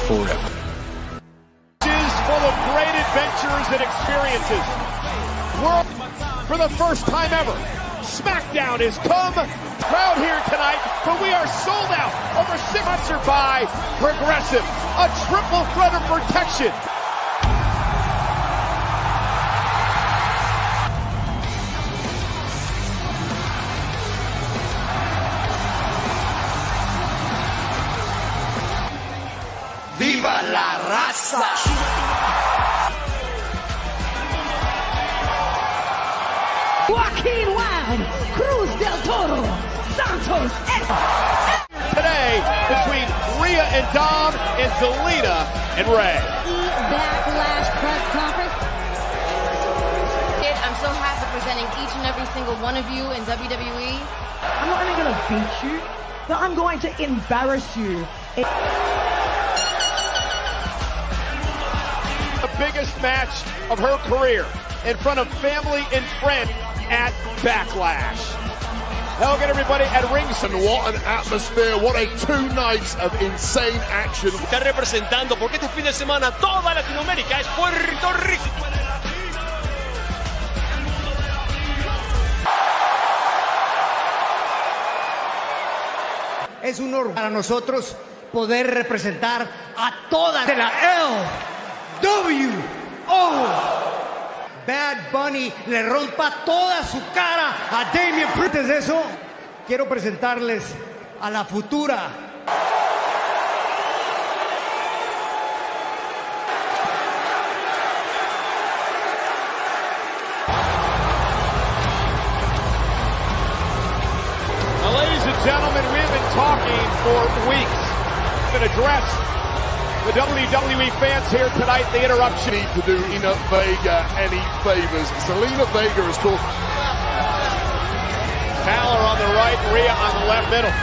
Forever. Full of great adventures and experiences. World for the first time ever. SmackDown has come. Crowd here tonight, but we are sold out. Over 6 sponsored by Progressive. A triple threat of protection. ¡Viva la raza! Joaquin Wild, Cruz del Toro, Santos, today between Rhea and Dom and Zelina and Ray. Backlash press conference. I'm so happy presenting each and every single one of you in WWE. I'm not only going to beat you, but I'm going to embarrass you. The biggest match of her career in front of family and friends at Backlash. Hello again, everybody, at ringside. And what an atmosphere, what a 2 nights of insane action. Está representando, porque este fin de semana toda Latinoamérica es Puerto Rico. Es un honor para nosotros poder representar a toda de la LWO. Bad Bunny le rompa toda su cara a Damian Priest. Antes de eso, quiero presentarles a la futura. Now, ladies and gentlemen, we've been talking for weeks. We've been addressed the WWE fans here tonight, the interruption. Need to do Ina Vega any favors. Zelina Vega is called. Balor on the right, Rhea on the left middle.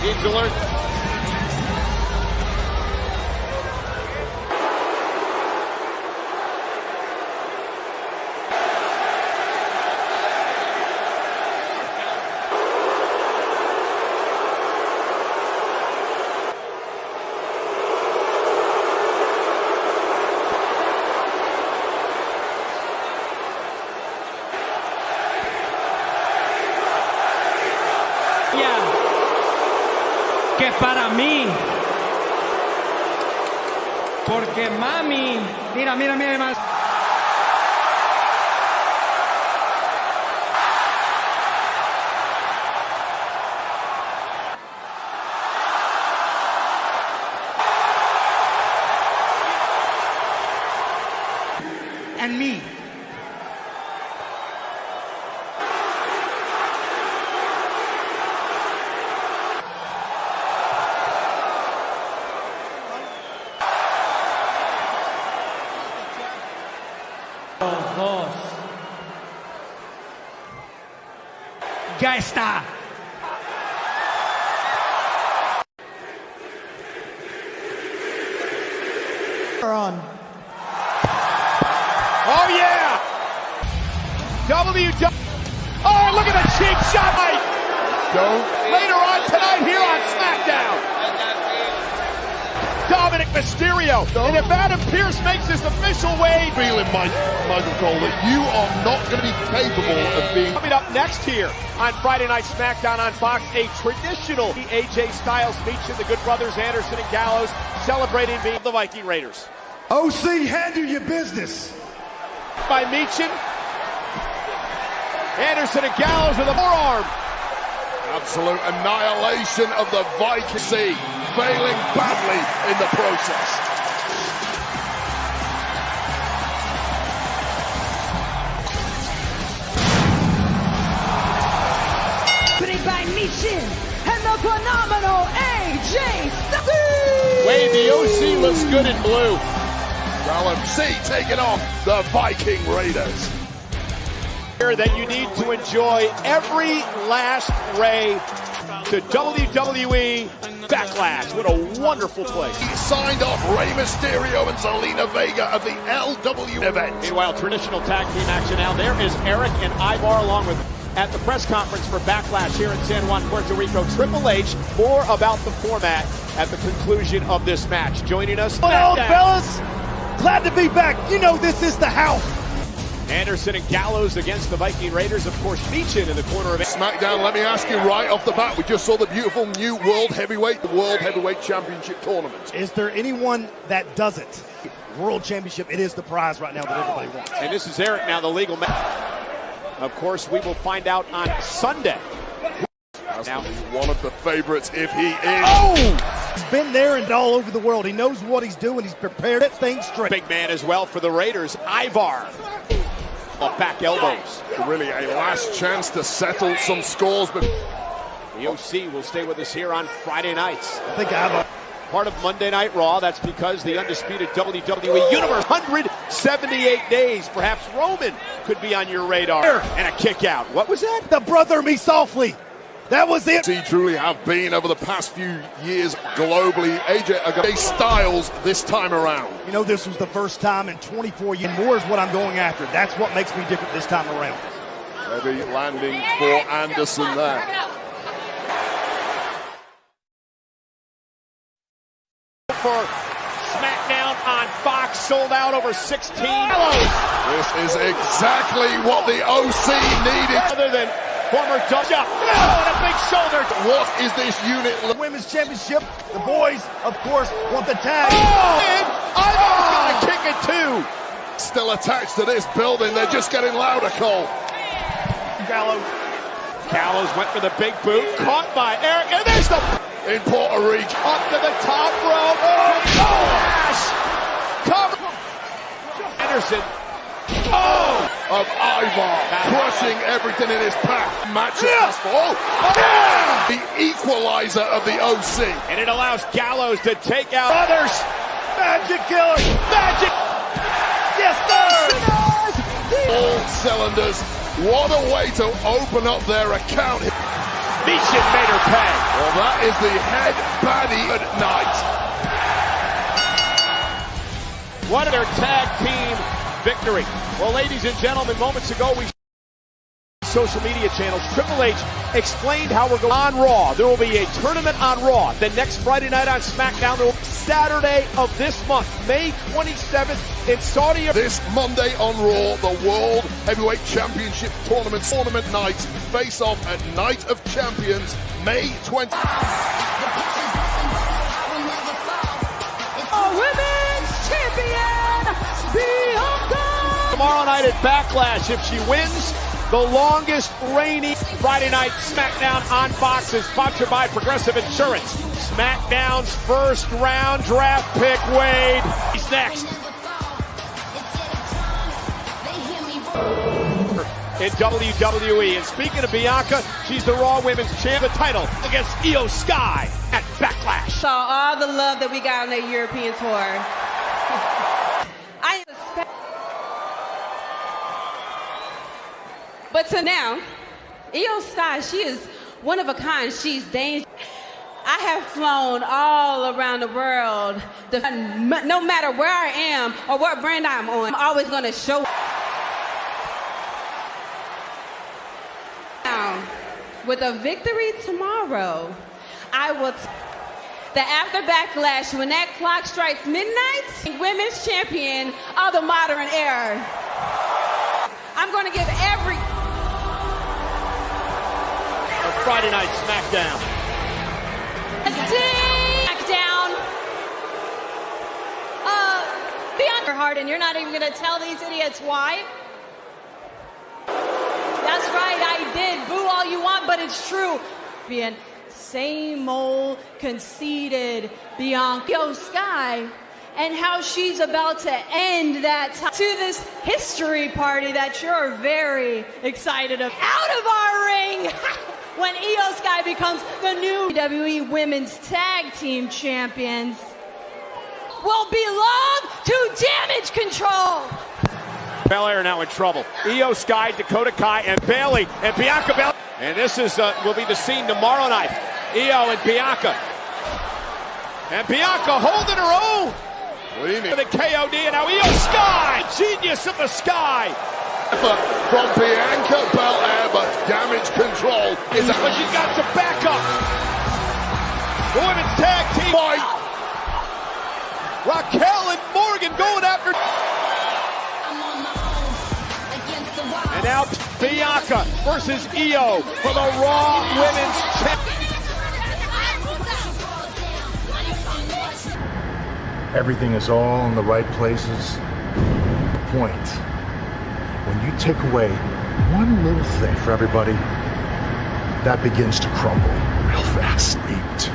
Needs to learn. Que para mí, porque mami, mira más. And me. Ya está. On. Oh yeah! WWE. Oh, look at the cheap shot, Mike. Later on tonight here on SmackDown. Dominic Mysterio. And if Adam Pearce makes his official wave. Feeling, Michael Cole, that you are not going to be capable of being. Coming up next here on Friday Night SmackDown on Fox, a traditional AJ Styles feature. The Good Brothers Anderson and Gallows celebrating being the Viking Raiders. OC, handle your business. By Meechin. Anderson and Gallows with a forearm. Absolute annihilation of the Viking Sea, failing badly in the process. By Meechin and the phenomenal AJ Styles. Wade, the OC looks good in blue. LMC taking on the Viking Raiders. That you need to enjoy every last ray to WWE Backlash. What a wonderful place. He signed off Rey Mysterio and Zelina Vega of the LW event. Meanwhile, traditional tag team action now. There is Eric and Ivar along with at the press conference for Backlash here in San Juan, Puerto Rico. Triple H, more about the format at the conclusion of this match. Joining us. Hello, fellas. Glad to be back. You know this is the house. Anderson and Gallows against the Viking Raiders, of course, Meechin in the corner of SmackDown. Let me ask you right off the bat, we just saw the beautiful new World Heavyweight Championship tournament. Is there anyone that doesn't? World Championship, it is the prize right now that everybody wants. And this is Eric now, the legal man. Of course, we will find out on Sunday. Now, one of the favorites if he is. Oh! He's been there and all over the world. He knows what he's doing. He's prepared that thing straight. Big man as well for the Raiders, Ivar. Back elbows. Really a last chance to settle some scores. But the OC will stay with us here on Friday nights. I think Ivar. Part of Monday Night Raw. That's because the undisputed WWE Universe, 178 days. Perhaps Roman could be on your radar. And a kick out. What was that? The brother me softly. That was it. He truly have been over the past few years globally. AJ Styles this time around. You know, this was the first time in 24 years. More is what I'm going after. That's what makes me different this time around. Heavy landing for Anderson there. For SmackDown on Fox, sold out over 16. This is exactly what the OC needed. Other than former Dutch. Oh, and a big shoulder. What is this unit? The Women's Championship, the boys, of course, want the tag. Oh! And Ivar's going to kick it too. Still attached to this building. They're just getting louder, Cole. Gallows went for the big boot. Caught by Eric. And there's the... In Puerto Rico. Up to the top rope. Flash. Cover. Anderson. Oh! Of Ivar, crushing everything in his path. Match successful. Oh! Yeah! The equalizer of the OC. And it allows Gallows to take out others. Magic killer. Magic. Yes, sir. All cylinders. What a way to open up their account. Meechin made her pay. Well, that is the head baddie at night. What their tag team victory. Well, ladies and gentlemen, moments ago we social media channels. Triple H explained how we're going on Raw. There will be a tournament on Raw. Then next Friday night on SmackDown. There will be Saturday of this month, May 27th in Saudi Arabia. This Monday on Raw, the World Heavyweight Championship tournament nights face off at Night of Champions, May 20th. Women's Champion, Bianca! Tomorrow night at Backlash, if she wins, the longest reigning Friday night SmackDown on Fox is sponsored by Progressive Insurance. SmackDown's first round draft pick, Wade. He's next. In WWE. And speaking of Bianca, she's the Raw Women's Champion, the title against Io Sky at Backlash. Saw all the love that we got on the European tour. But to now, Io Sky, she is one of a kind. She's dangerous. I have flown all around the world. No matter where I am or what brand I'm on, I'm always going to show. Now, with a victory tomorrow, I will. The after Backlash, when that clock strikes midnight, Women's Champion of the modern era. I'm going to give every. Friday night SmackDown. SmackDown. Beyond heart, and you're not even going to tell these idiots why? That's right, I did. Boo all you want, but it's true. Being same old conceited Bianca Sky, and how she's about to end that to this history party that you're very excited about. Out of our ring! When Io Sky becomes the new WWE Women's Tag Team Champions, will belong to Damage Control. Belair now in trouble. Io Sky, Dakota Kai, and Bayley, and Bianca Belair. And this is will be the scene tomorrow night. Io and Bianca. And Bianca holding her own. What do you mean? The KOD, and now Io Sky, genius of the sky. From Bianca Belair, but damage control is a... But she's got to back up. The women's tag team fight. Raquel and Morgan going after. And now Bianca versus Io for the Raw Women's Championship. Everything is all in the right places. Point. When you take away one little thing for everybody, that begins to crumble real fast. Meet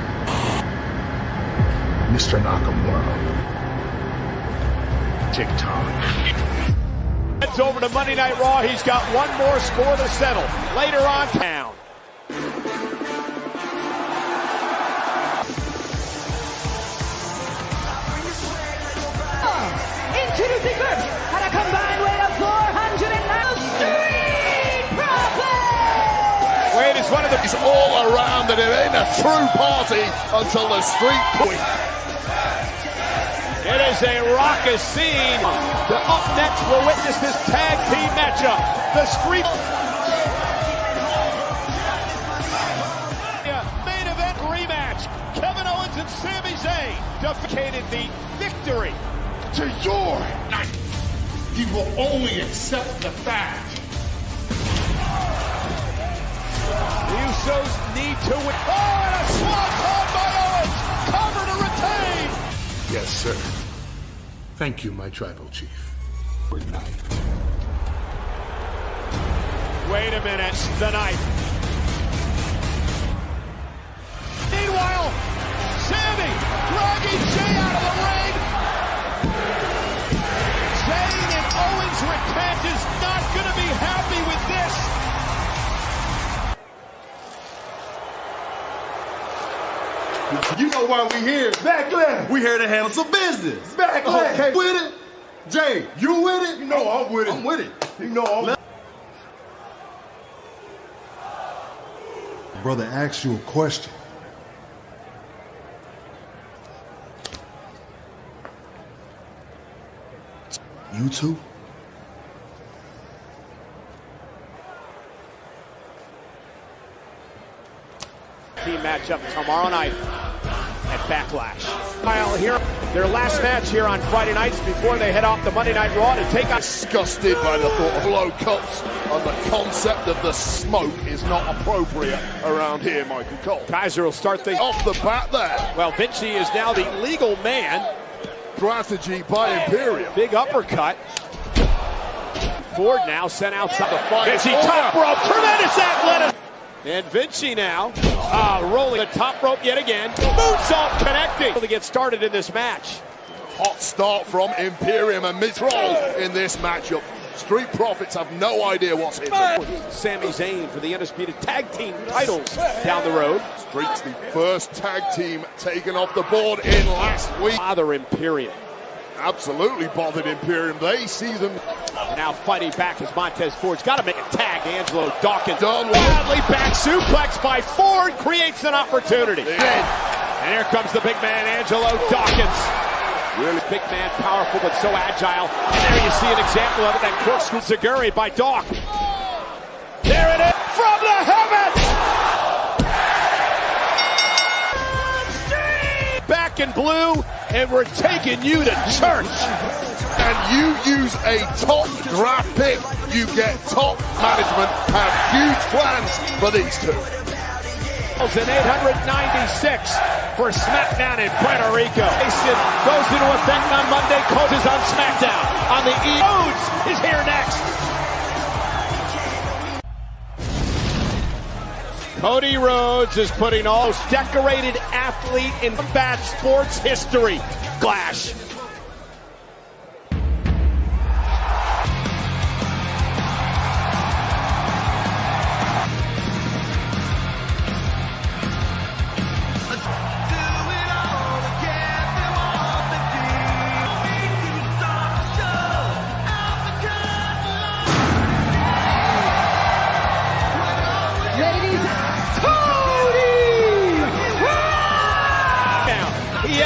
Mr. Nakamura. TikTok. Heads over to Monday Night Raw. He's got one more score to settle. Later on, town. Introducing first at a combined weight of 409 Street Profits. Wade is one of the... It's all around that it ain't a true party until the street point. It is a raucous scene. Up next, we'll witness this tag team matchup. The Street... Main event rematch. Kevin Owens and Sami Zayn defeated the victory. To your night, he will only accept the fact. The Usos need to win. Oh, and a swanton by Owens. Cover to retain. Yes, sir. Thank you, my tribal chief. Good night. Wait a minute. The knife. Meanwhile, Sami dragging Jay out of the ring. Zayn and Owens repent is not going to be happy with this. You know why we here? Backland. We here to handle some business. Backland. Okay, with it? Jay, you with it? You know I'm with it. I'm with it. You know I'm... Brother asked you a question. You too? Team matchup tomorrow night at Backlash. Kyle here, their last match here on Friday nights before they head off to Monday Night Raw to take on... Disgusted by the thought of blow cuts, and the concept of the smoke is not appropriate around here, Michael Cole. Kaiser will start things off the bat there. Well, Vinci is now the legal man. Strategy by Imperium. Big uppercut. Ford now sent outside the fight. Vinci top rope, tremendous athleticism. And Vinci now rolling the top rope yet again. Moonsault connecting to get started in this match. Hot start from Imperium and mid-roll in this matchup. Street Profits have no idea what's hit them. Sami Zayn for the undisputed tag team titles down the road. Street's the first tag team taken off the board in last week. Father Imperium. Absolutely bothered Imperium. They see them. Now fighting back as Montez Ford's got to make a tag. Angelo Dawkins. Done wildly back suplex by Ford creates an opportunity. Yeah. And here comes the big man, Angelo Dawkins. Really big man, powerful, but so agile. And there you see an example of it. That corkscrew Zaguri by Doc. There it is from the heavens. Back in blue, and we're taking you to church. And you use a top draft pick, you get top management. Have huge plans for these two. 896 for SmackDown in Puerto Rico. Jason goes into effect on Monday. Coaches on SmackDown. On the E. Rhodes is here next. Cody Rhodes is putting all decorated athlete in combat sports history. Clash.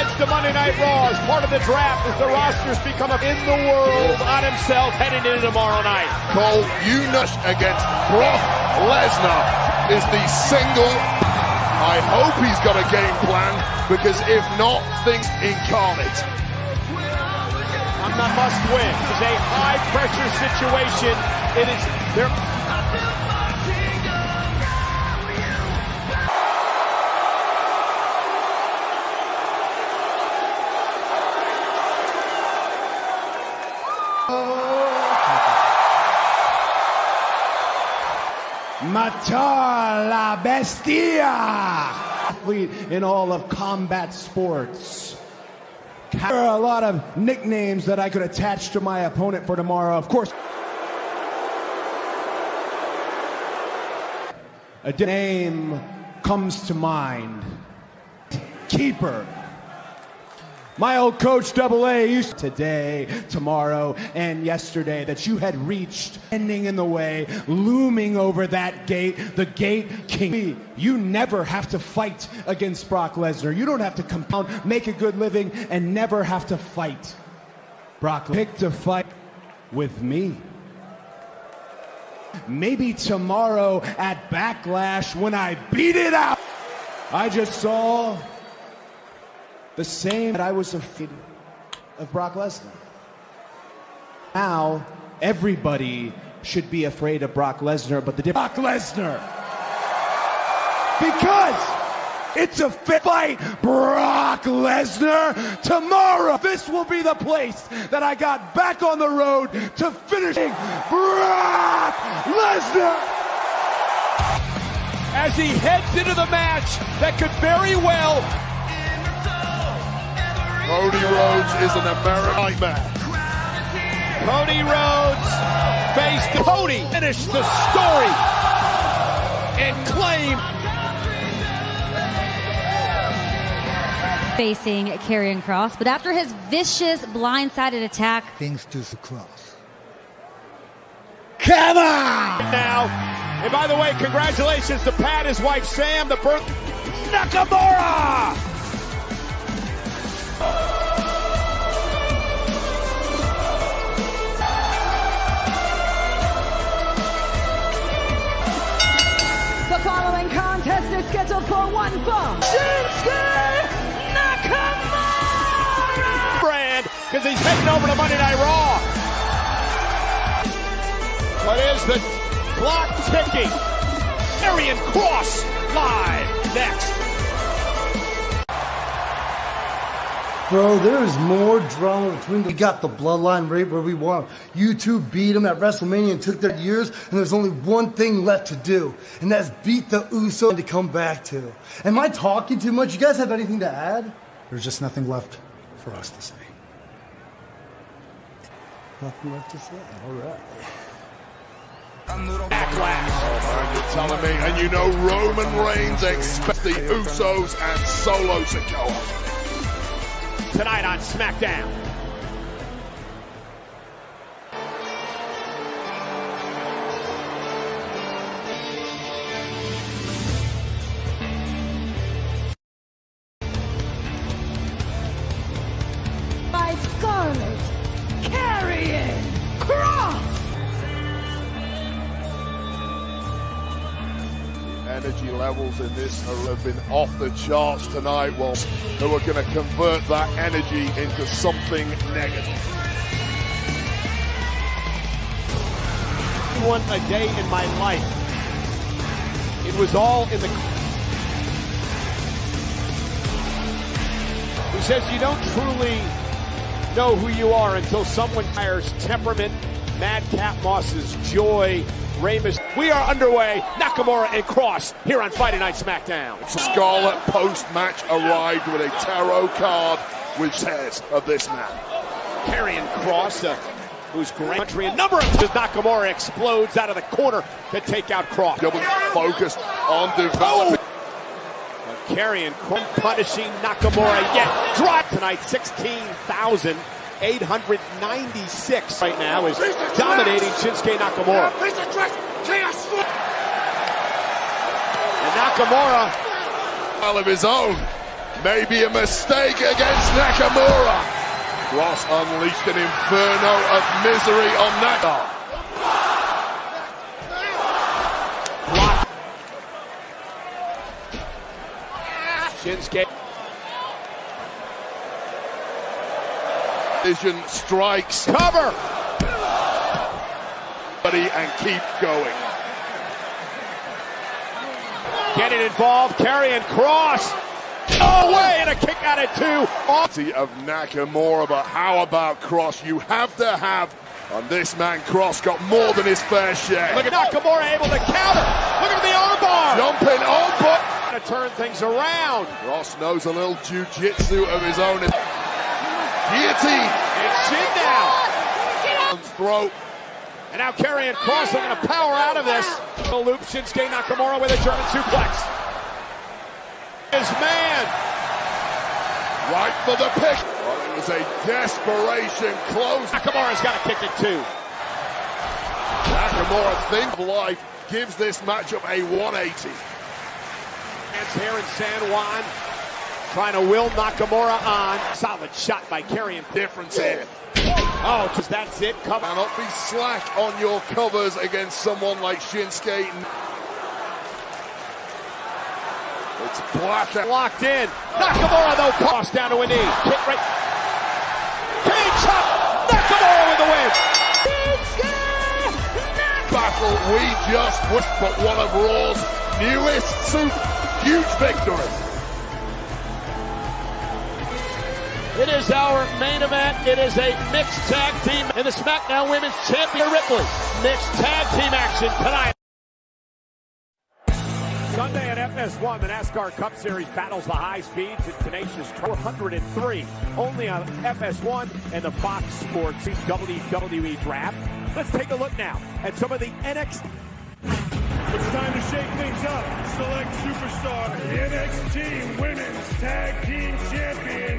gets to Monday Night Raw as part of the draft as the rosters become in the world on himself heading into tomorrow night. Cole Eunice against Brock Lesnar is the single. I hope he's got a game plan, because if not, things incarnate. On the must win. This is a high pressure situation. It is there. Matar la bestia! Athlete in all of combat sports. There are a lot of nicknames that I could attach to my opponent for tomorrow. Of course, a name comes to mind. Keeper. My old coach, Double A, used today, tomorrow, and yesterday that you had reached, ending in the way, looming over that gate, the gate king. You never have to fight against Brock Lesnar. You don't have to compound, make a good living, and never have to fight. Brock picked a fight with me. Maybe tomorrow at Backlash when I beat it out. I just saw the same that I was afraid of Brock Lesnar. Now, everybody should be afraid of Brock Lesnar, but the Brock Lesnar. Because it's a fight, Brock Lesnar. Tomorrow, this will be the place that I got back on the road to finishing Brock Lesnar. As he heads into the match that could very well. Cody Rhodes is an American nightmare. Cody Rhodes faced Cody. Finish the story and claim. Facing Karrion Kross, but after his vicious blindsided attack, things to the Kross. Come on! Now, and by the way, congratulations to Pat, his wife Sam, the birth Nakamura! The following contest is scheduled for one fall. Shinsuke Nakamura! Brand, because he's heading over to Monday Night Raw. What is the clock ticking? Karrion Kross live next. Bro, there is more drama between we got the bloodline right where we want. You two beat them at WrestleMania and took their years, and there's only one thing left to do, and that's beat the Usos to come back to. Am I talking too much? You guys have anything to add? There's just nothing left for us to say. Nothing left to say? All right. Backlash. Oh, you're telling me. And you know Roman Reigns expects the Usos and Solo to go off. Tonight on SmackDown. By Scarlett, Karrion Kross. Energy levels in this have been off the charts tonight. Well, who are going to convert that energy into something negative? One a day in my life. It was all in the. He says you don't truly know who you are until someone hires temperament, Madcap Moss's joy. Ramus. We are underway. Nakamura and Kross here on Friday Night SmackDown. Scarlett post-match arrived with a tarot card which says of this man. Karrion Kross, who's country a number of times. Nakamura explodes out of the corner to take out Kross. Double focused on development. Karrion Kross punishing Nakamura yet. Drive tonight, 16,896 right now is dominating Shinsuke Nakamura. And Nakamura all of his own. Maybe a mistake against Nakamura. Ross unleashed an inferno of misery on Nakamura. Shinsuke. Vision strikes. Cover. And keep going. Getting involved, carrying cross. Oh, way, and a kick out at 2. Of Nakamura, but how about Cross? You have to have. And this man, Cross, got more than his fair share. Look at Nakamura able to counter. Look at the armbar. Jumping on, but to turn things around. Cross knows a little jiu-jitsu of his own. Guillotine. It's Shin now. Throat. And now carrying cross, looking to power out of this. The loop, Shinsuke Nakamura with a German suplex. His man. Right for the pick. Well, it was a desperation close. Nakamura's got to kick it too. Nakamura, think life, gives this matchup a 180. Hands here in San Juan. Trying to will Nakamura on. Solid shot by carrying. Difference here. Oh, because that's it. Come on. Cannot be slack on your covers against someone like Shinsuke. It's black. Locked in. Nakamura, though, cross down to a knee. Kick right. Cage shot. Nakamura with the win. Battle we just watched, but one of Raw's newest huge victories. It is our main event. It is a mixed tag team in the SmackDown Women's Champion Ripley. Mixed tag team action tonight. Sunday at FS1, the NASCAR Cup Series battles the high speeds at tenacious 403. Only on FS1 and the Fox Sports WWE Draft. Let's take a look now at some of the NXT. It's time to shake things up. Select superstar NXT Women's Tag Team Champion.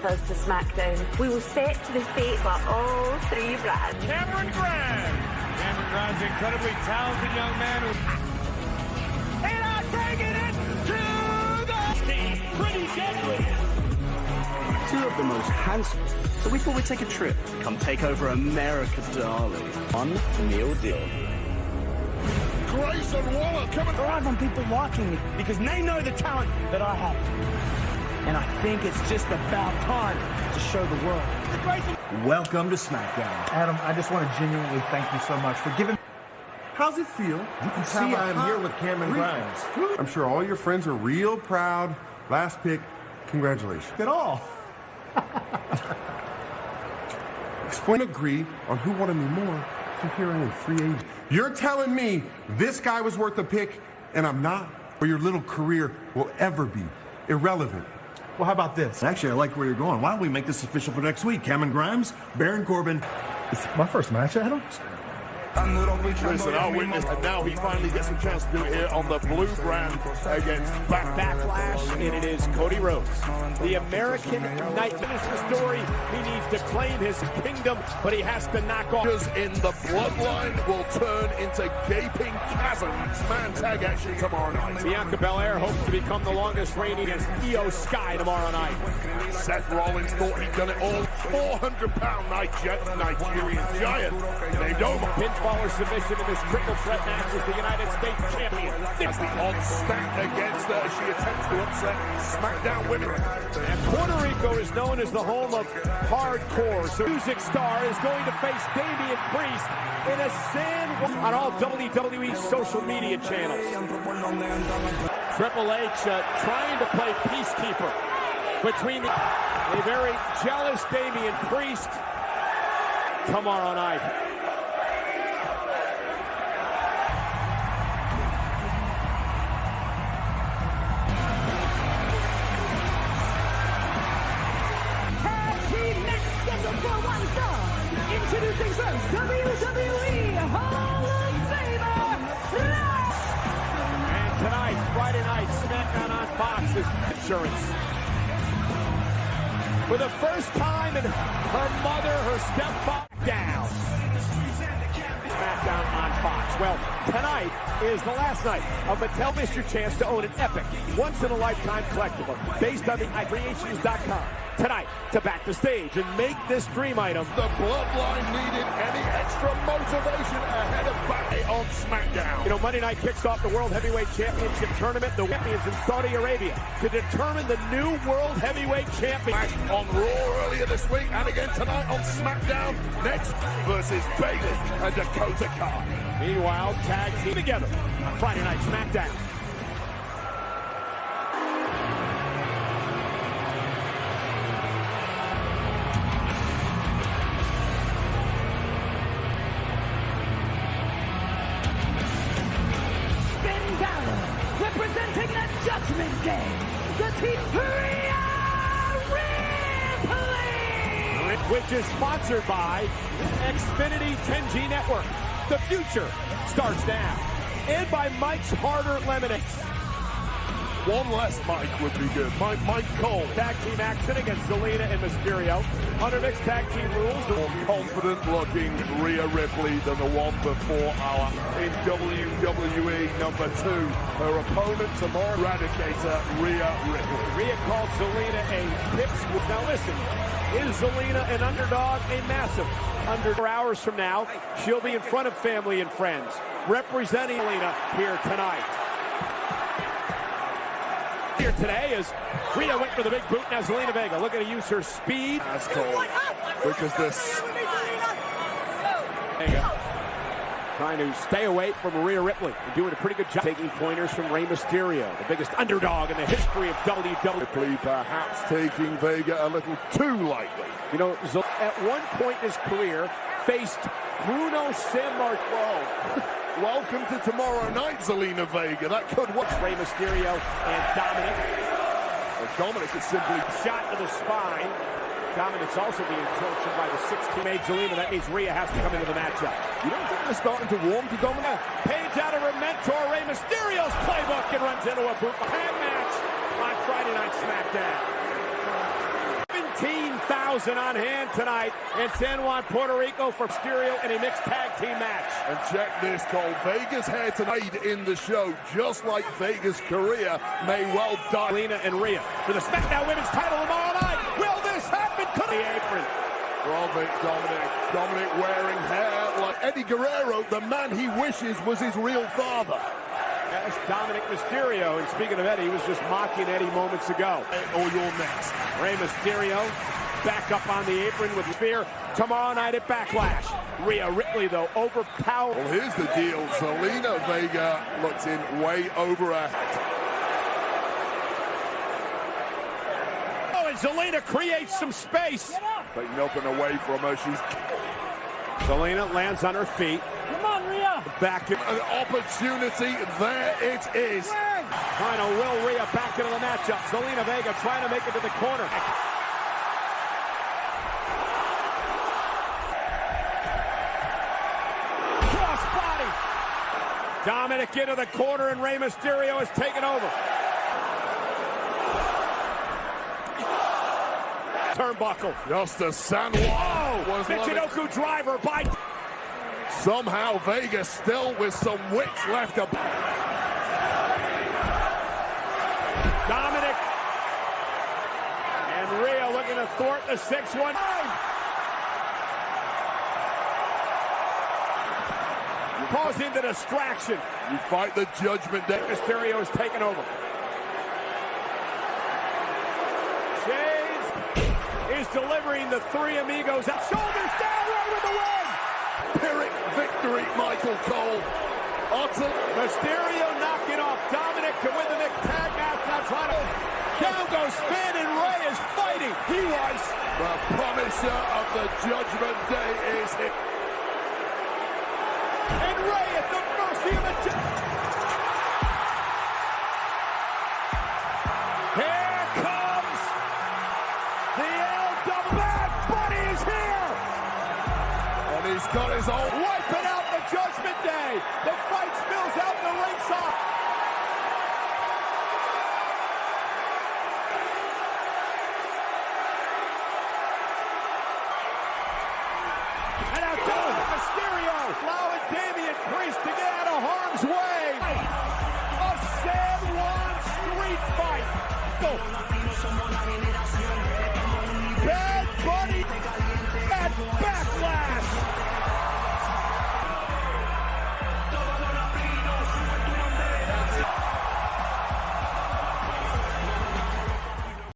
Goes to SmackDown. We will set to the fate by all three brands. Cameron Grimes. Cameron Grimes, incredibly talented young man who. And I'm bringing it to the team. Pretty deadly. Two of the most handsome. So we thought we'd take a trip. Come take over America, darling. One meal deal. Grayson Waller coming. There are some people liking me because they know the talent that I have. And I think it's just about time to show the world. Welcome to SmackDown. Adam, I just want to genuinely thank you so much for giving. How's it feel? You can see I am here with Cameron Grimes. I'm sure all your friends are real proud. Last pick, congratulations. At all. Explain, agree on who wanted me more. So here I am, free agent. You're telling me this guy was worth a pick, and I'm not, or your little career will ever be irrelevant. Well, how about this? Actually, I like where you're going. Why don't we make this official for next week? Cameron Grimes, Baron Corbin. It's my first match, Adam. Listen, our witness, and now he finally gets a chance to do it here on the blue brand against Baklash, and it is Cody Rhodes. The American Knight finished the story. He needs to claim his kingdom, but he has to knock off. In the bloodline will turn into gaping chasms. Man tag action tomorrow night. Bianca Belair hopes to become the longest reigning against Io Sky tomorrow night. Seth Rollins thought he'd done it all. 400-pound Nigerian giant named Omar. Pinfall submission in this triple threat match as the United States champion. As the odds stacked against her as she attempts to upset SmackDown Women. And Puerto Rico is known as the home of hardcore. So Music Star is going to face Damian Priest in a on all WWE social media channels. Triple H trying to play peacekeeper between a very jealous Damian Priest tomorrow night. Introducing first, WWE Hall of Famer, and tonight, Friday night, SmackDown on Fox is insurance. For the first time in her mother, her stepfather down. SmackDown on Fox. Well, tonight is the last night of Mattel. Missed your chance to own an epic, once-in-a-lifetime collectible based on the iCreations.com. Tonight, to back the stage and make this dream item. The Bloodline needed any extra motivation ahead of Back on SmackDown. You know, Monday night kicks off the World Heavyweight Championship tournament. The champions in Saudi Arabia to determine the new World Heavyweight Champion. On Raw earlier this week and again tonight on SmackDown. Next versus Bayley and Dakota Kai. Meanwhile, tag team together on Friday night SmackDown. Representing the Judgment Day, the team Rhea Ripley! Which is sponsored by Xfinity 10G Network. The future starts now. And by Mike's Harder Lemonades. One less Mike would be good. Mike Cole. Tag team action against Zelina and Mysterio. Under mixed tag team rules. More confident looking Rhea Ripley than the one before our in WWE number 2. Her opponent tomorrow, Eradicator Rhea Ripley. Rhea called Zelina a pipsqueak. Now listen, is Zelina an underdog? A massive underdog. 4 hours from now, she'll be in front of family and friends, representing Zelina here tonight. Here today is Rhea went for the big boot. Now Zelina Vega looking to use her speed. That's cold because this Vega trying to stay away from Rhea Ripley and doing a pretty good job taking pointers from Rey Mysterio, the biggest underdog in the history of WWE. Ripley perhaps taking Vega a little too lightly. You know, at one point in his career faced Bruno Sammartino. Welcome to tomorrow night, Zelina Vega. That could work. Rey Mysterio and Dominic. Well, Dominic is simply shot to the spine. Dominic's also being tortured by the 16-made Zelina. That means Rhea has to come into the matchup. You don't think they're starting to warm to Dominic? Page out of her mentor, Rey Mysterio's playbook, and runs into a boot. Tag match on Friday Night SmackDown. 17,000 on hand tonight in San Juan, Puerto Rico for Mysterio in a mixed tag team match. And check this, Cole. Vega's here tonight in the show, just like Vega's career may well die. Zelina and Rhea for the SmackDown Women's title tomorrow night. Will this happen? Could the apron. Robert Dominic wearing hair like Eddie Guerrero, the man he wishes was his real father. That's Dominic Mysterio, and speaking of Eddie, he was just mocking Eddie moments ago. Or you're next. Rey Mysterio back up on the apron with fear tomorrow night at Backlash. Rhea Ripley, though, overpowered. Well, here's the deal. Zelina Vega looks in way over her head. Oh, and Zelina creates some space. But nothing away from her. Zelina lands on her feet. Come on, Rhea. Back in an opportunity. There it is. Trying to will Rhea back into the matchup. Zelina Vega trying to make it to the corner. Cross body. Dominic into the corner, and Rey Mysterio has taken over. Turnbuckle. Just a San Juan. Oh, Michinoku driver by... Somehow Vega still with some wits left. Dominic and Rhea looking to thwart the 6-1. Causing the distraction. You fight the Judgment Day. Mysterio is taken over. Shades is delivering the Three Amigos. Shoulders down, right with the win. Pyrrhic victory, Michael Cole. Mysterio knocking off Dominic to win the next tag match. Now trying to... Down goes Finn, and Rey is fighting. He was. The Punisher of the Judgment Day is hit. And Rey at the mercy of the... Here comes the LW. Bad Bunny is here. And he's got his own... Wiping out the Judgment Day. The fight spills out the ringside. And now Mysterio allowing Michael.